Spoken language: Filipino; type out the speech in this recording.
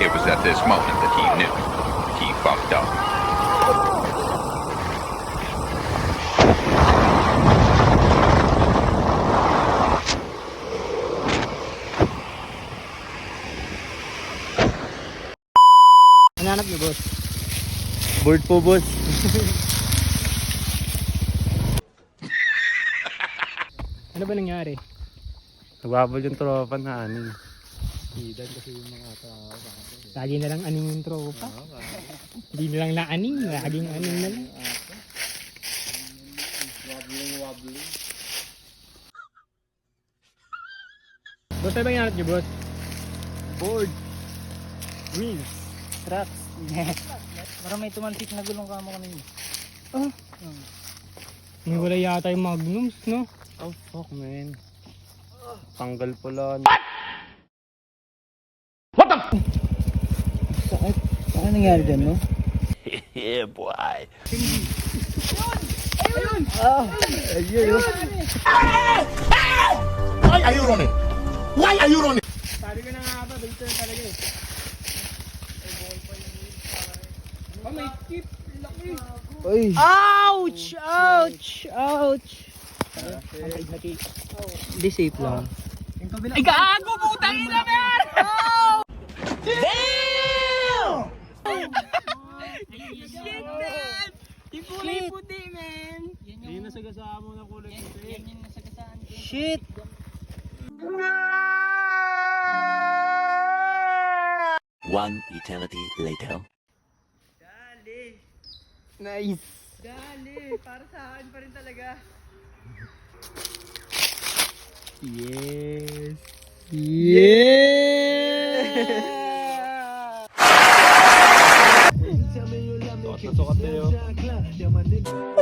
It was at this moment that he knew he fucked up. Hanap niyo, boss. Board po, boss. Ano ba nangyari? Nagbabal yung tropa na anin. Idan kasi yung mga tao. Lagi na lang aning yung tropa. Hindi na lang naaning, laging aning na lang. Wobbling. Boss, ano ba yung hanap niyo, boss? Board. Wheels. Trucks. Parang may tumansik na gulong kamo kanina. Oh. May wala yata yung magnums, no? Oh, fuck, man. Tanggal pala. Ano nangyari dyan, no? Yeah, boy. Why are you running? Why are you running? Sabi ko na nga ba, dito na talaga eh. Oh, may tip. Laki. Uy! Ouch! Ouch! Ouch! Hindi safe lang. Ay, gago! Putang ina, man! Damn! Shit, man! Yung kulay puti, man! Hindi nasagasaan mo ng kulay puti. Yan yung nasagasaan ko. Shit! One eternity later. Nice! Dali, para sa akin pa rin talaga. Yes! Yeah! Sukat na sukat na yun.